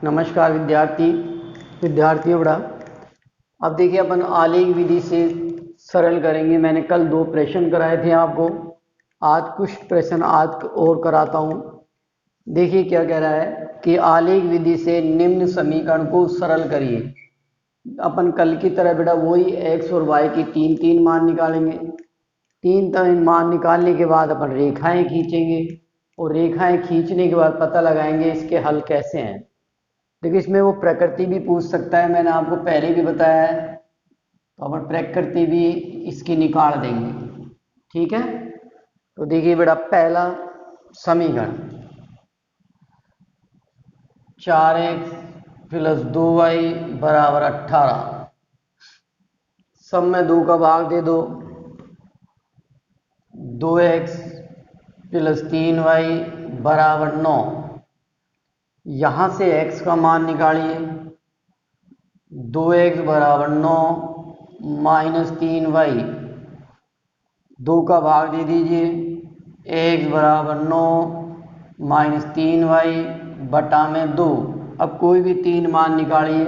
नमस्कार विद्यार्थियों बड़ा। अब देखिए अपन आलेख विधि से सरल करेंगे। मैंने कल 2 प्रश्न कराए थे आपको, आज कुछ प्रश्न आज और कराता हूँ। देखिए क्या कह रहा है कि आलेख विधि से निम्न समीकरण को सरल करिए। अपन कल की तरह बेटा वही x और y की तीन मान निकालेंगे। तीन मान निकालने के बाद अपन रेखाएं खींचेंगे और रेखाएं खींचने के बाद पता लगाएंगे इसके हल कैसे हैं। देखिए इसमें वो प्रकृति भी पूछ सकता है, मैंने आपको पहले भी बताया है, तो अपन प्रकृति भी इसकी निकाल देंगे। ठीक है, तो देखिए बेटा पहला समीकरण 4x + 2y = 18। सब में 2 का भाग दे दो। 2x + 3y = 9। यहां से x का मान निकालिए। 2x = 9 - 3y, 2 का भाग दे दीजिए। x = 9 - 3y बटा में 2। अब कोई भी 3 मान निकालिए।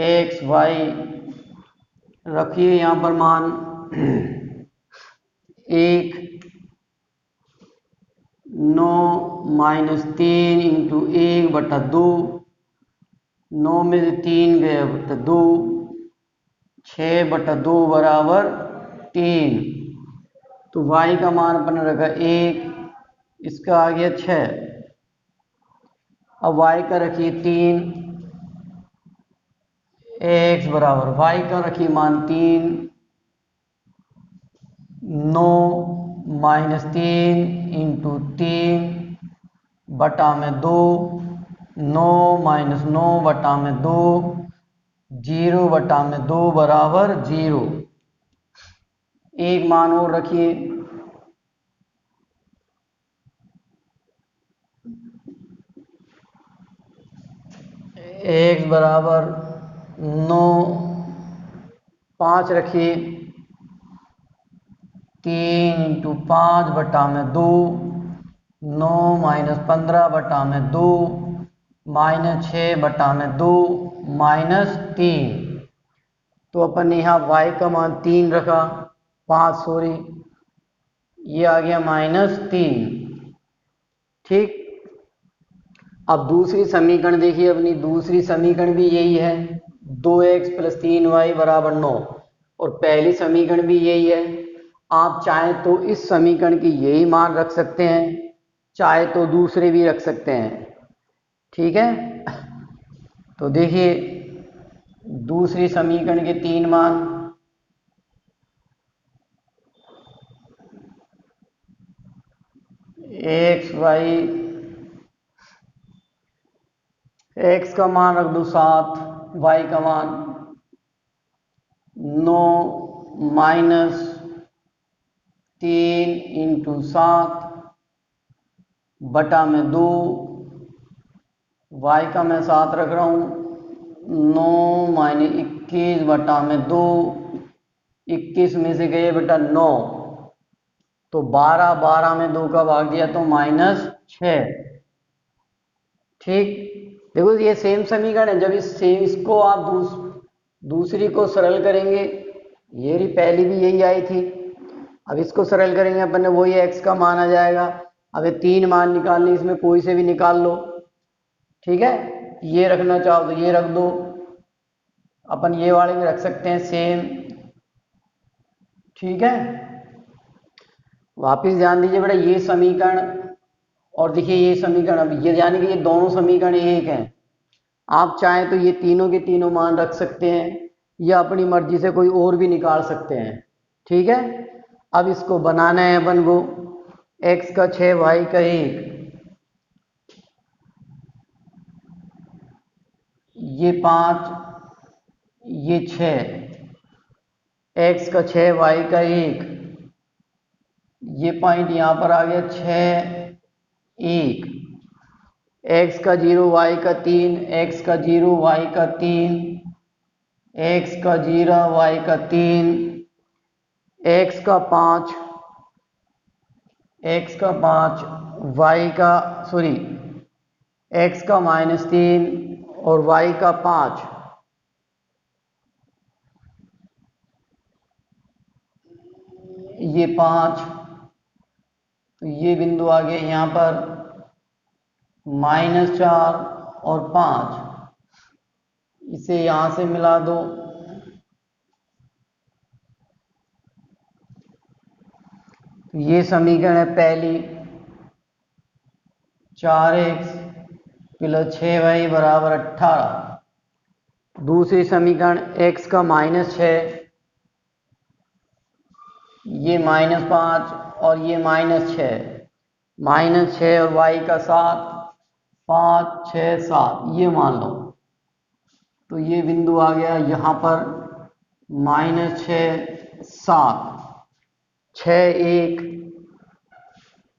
x y रखिए यहाँ पर मान 1 9 - 3 × 1 बटा 2। 9 में से 3 गया बटा 2, 6 बटा 2 = 3। तो y का मान अपन ने रखा 1, इसका आ गया 6। अब y का रखिए 3, x बराबर y का रखिए मान 3, 9 - 3 × 3 बटा में 2, 9 - 9 बटा में 2, 0 बटा में 2 बराबर 0। एक मान और रखिए। x बराबर 9, 5 रखिए। 3 × 5 बटा में 2, 9 - 15 बटा में 2, -6 बटा में 2, -3। तो अपन ने यहाँ y का मान 3 रखा, 5 सॉरी, ये आ गया -3। ठीक, अब दूसरी समीकरण देखिए अपनी। दूसरी समीकरण भी यही है, 2x + 3y = 9, और पहली समीकरण भी यही है। आप चाहें तो इस समीकरण की यही मान रख सकते हैं, चाहे तो दूसरे भी रख सकते हैं। ठीक है, तो देखिए दूसरी समीकरण के 3 मान। x का मान रख दो 7, y का मान 9 - 3 × 7 बटा में 2, y का मैं 7 रख रहा हूँ, 9 - 21 बटा में 2, 21 में से गए बेटा 9, तो 12, 12 में 2 का भाग दिया तो -6। ठीक, देखो ये सेम समीकरण है। जब इसको आप दूसरी को सरल करेंगे, ये रही पहली भी यही आई थी। अब इसको सरल करेंगे अपन ने, वही x का मान आ जाएगा। अब ये 3 मान निकालने, इसमें कोई से भी निकाल लो। ठीक है, ये रखना चाहो तो ये रख दो, अपन ये वाले भी रख सकते हैं सेम। ठीक है, वापिस ध्यान दीजिए बेटा, ये समीकरण और देखिए ये समीकरण, अब ये यानी कि ये दोनों समीकरण एक हैं। आप चाहें तो ये तीनों के तीनों मान रख सकते हैं, या अपनी मर्जी से कोई और भी निकाल सकते हैं। ठीक है, अब इसको बनाना है अपन को। x का 6, y का 1, ये 5, ये 6, x का 6, y का 1, ये पॉइंट यहां पर आ गया 6, 1, x का 0, y का 3, x का 0, y का 3, x का 0, y का 3, x का 5, y का x का -3 और y का 5। ये 5, तो ये बिंदु आ गया यहाँ पर -4 और 5, इसे यहाँ से मिला दो। ये समीकरण है पहली, 4x + 6y = 18। दूसरी समीकरण x का -6, ये -5 और ये -6, -6 और y का 7, 5, 6, 7, ये मान लो। तो ये बिंदु आ गया यहाँ पर -6, 7, 6, 1,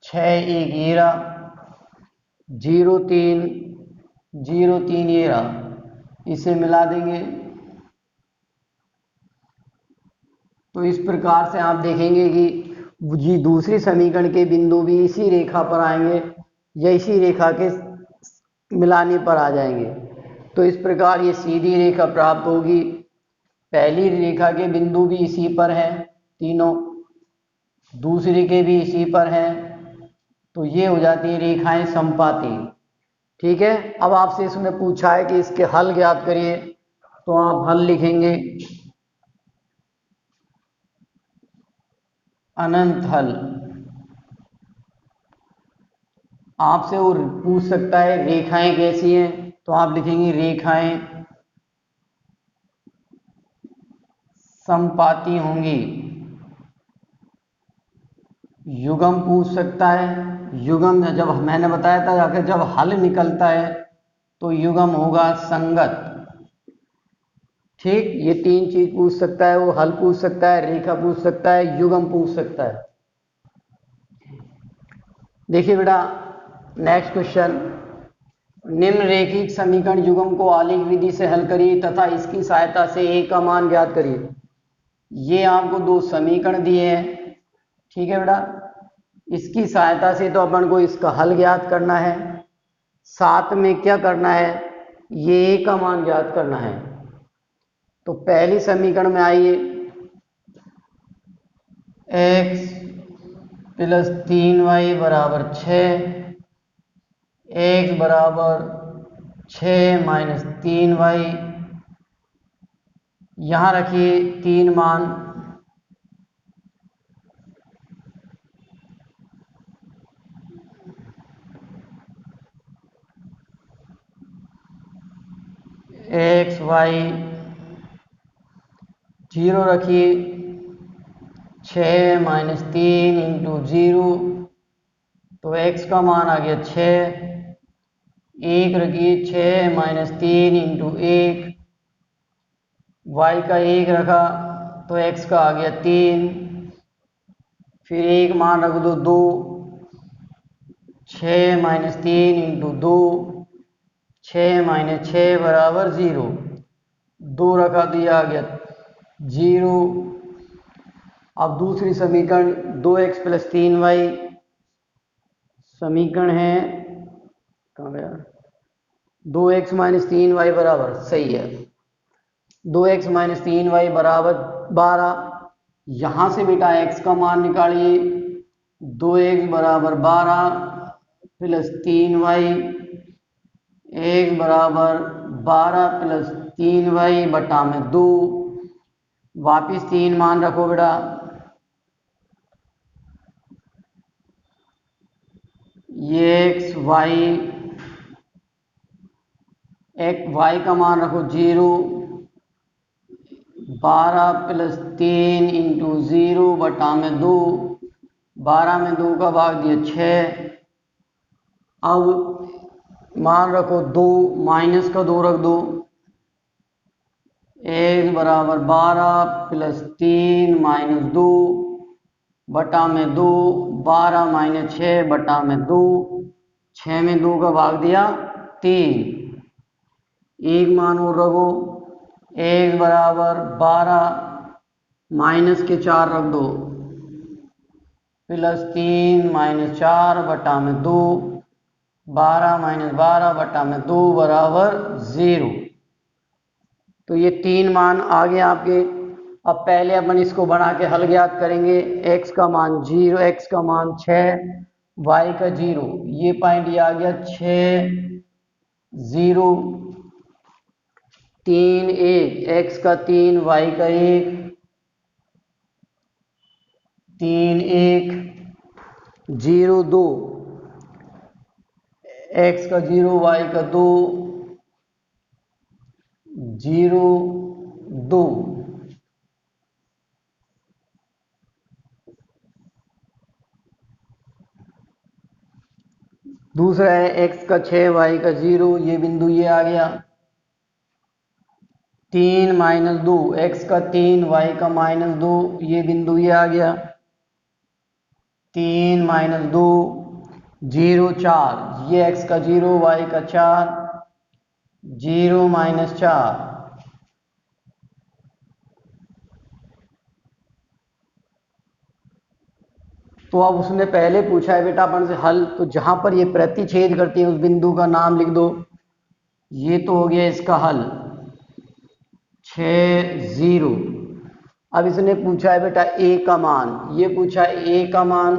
6, 1 ये रहा, 0, 3, 0, 3 ये रहा, इसे मिला देंगे। तो इस प्रकार से आप देखेंगे कि जी दूसरी समीकरण के बिंदु भी इसी रेखा पर आएंगे या इसी रेखा के मिलाने पर आ जाएंगे। तो इस प्रकार ये सीधी रेखा प्राप्त होगी। पहली रेखा के बिंदु भी इसी पर हैं तीनों, दूसरी के भी इसी पर हैं, तो ये हो जाती है रेखाएं समपाती। ठीक है, अब आपसे इसमें पूछा है कि इसके हल ज्ञात करिए, तो आप हल लिखेंगे अनंत हल। आपसे वो पूछ सकता है रेखाएं कैसी हैं, तो आप लिखेंगे रेखाएं समपाती होंगी। युग्म पूछ सकता है, युग्म जब मैंने बताया था आखिर जब हल निकलता है तो युग्म होगा संगत। ठीक, ये तीन चीज पूछ सकता है, वो हल पूछ सकता है, रेखा पूछ सकता है, युग्म पूछ सकता है। देखिए बेटा नेक्स्ट क्वेश्चन, निम्न रेखिक समीकरण युग्म को आलेख विधि से हल करिए तथा इसकी सहायता से a का मान ज्ञात करिए। ये आपको दो समीकरण दिए हैं, ठीक है बेटा, इसकी सहायता से तो अपन को इसका हल ज्ञात करना है, साथ में क्या करना है, ये a का मान ज्ञात करना है। तो पहली समीकरण में आइए, x + 3y = 6, x = 6 - 3y, यहाँ रखिए 3 मान, x y 0 रखिए, 6 - 3 × 0, तो x का मान आ गया 6, 1 रखिए, 6 - 3 × 1, y का 1 रखा तो x का आ गया 3, फिर एक मान रख दो 2, 6 - 3 × 2, 6 - 6 = 0, 2 रखा तो यह आ गया 0। अब दूसरी समीकरण 2x + 3y, समीकरण है कहाँ गया, 2x - 3y बराबर, सही है, 2x - 3y = 12। यहां से बेटा x का मान निकालिए, 2x = 12 + 3y, x = 12 + 3y बटा में 2, वापिस 3 मान रखो बेटा, ये y का मान रखो 0, 12 + 3 × 0 बटा में 2, 12 में 2 का भाग दिया 6। अब मान रखो 2, माइनस का 2 रख दो, x = 12 + 3 - 2 बटा में 2, 12 - 6 बटा में 2, 6 में 2 का भाग दिया 3, एक मान और रखो, x बराबर 12 माइनस के 4 रख दो, प्लस 3 माइनस 4 बटा में 2, 12 माइनस 12 बटा में 2 बराबर 0। तो ये 3 मान आ गए आपके। अब पहले अपन इसको बना के हल ज्ञात करेंगे। x का मान 0, x का मान 6, y का 0, ये पॉइंट ये आ गया 6 0 3 1, x का 3, y का 1 3 1 0 2, x का 0, y का 2 0 2। दूसरा है x का 6, y का 0, ये बिंदु ये आ गया। 3 माइनस 2, x का 3, y का माइनस 2, ये बिंदु ये आ गया। 3 माइनस 2 0 4, ये x का 0, y का 4 0 माइनस 4। तो अब उसने पहले पूछा है बेटा अपन से हल, तो जहां पर ये प्रतिच्छेद करती है उस बिंदु का नाम लिख दो। ये तो हो गया इसका हल 6 0। अब इसने पूछा है बेटा a का मान, ये पूछा है a का मान।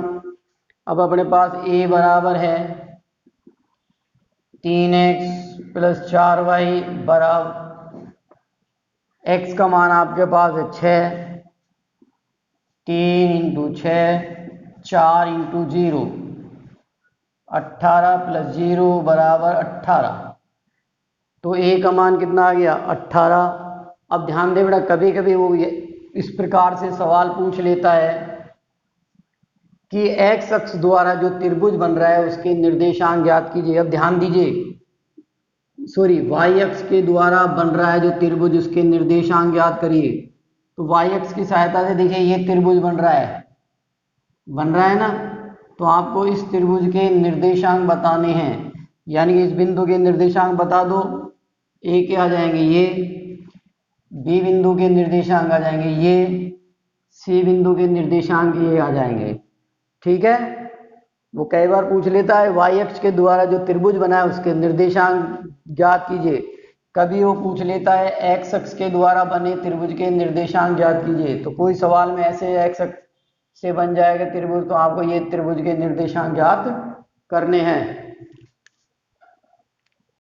अब अपने पास a बराबर है 3x प्लस 4y बराबर, x का मान आपके पास है 6, 3 इंटू 6 4 इंटू 0, 18 प्लस 0 बराबर 18। तो a का मान कितना आ गया 18। अब ध्यान दे बेटा, कभी कभी वो इस प्रकार से सवाल पूछ लेता है कि x अक्ष द्वारा जो त्रिभुज बन रहा है उसके निर्देशांक ज्ञात कीजिए। अब ध्यान दीजिए, सॉरी, y अक्ष के द्वारा बन रहा है जो त्रिभुज उसके निर्देशांक ज्ञात करिए। तो y अक्ष की सहायता से देखिए ये त्रिभुज बन रहा है ना। तो आपको इस त्रिभुज के निर्देशांक बताने हैं, यानी कि इस बिंदु के निर्देशांक बता दो। a के आ जाएंगे ये, b बिंदु के निर्देशांक आ जाएंगे ये, c बिंदु के निर्देशांक ये आ जाएंगे। ठीक है, वो कई बार पूछ लेता है y अक्ष के द्वारा जो त्रिभुज बना है उसके निर्देशांक ज्ञात कीजिए। कभी वो पूछ लेता है x अक्ष के द्वारा बने त्रिभुज के निर्देशांक ज्ञात कीजिए। तो कोई सवाल में ऐसे x अक्ष से बन जाएगा त्रिभुज, तो आपको ये त्रिभुज के निर्देशांक ज्ञात करने हैं।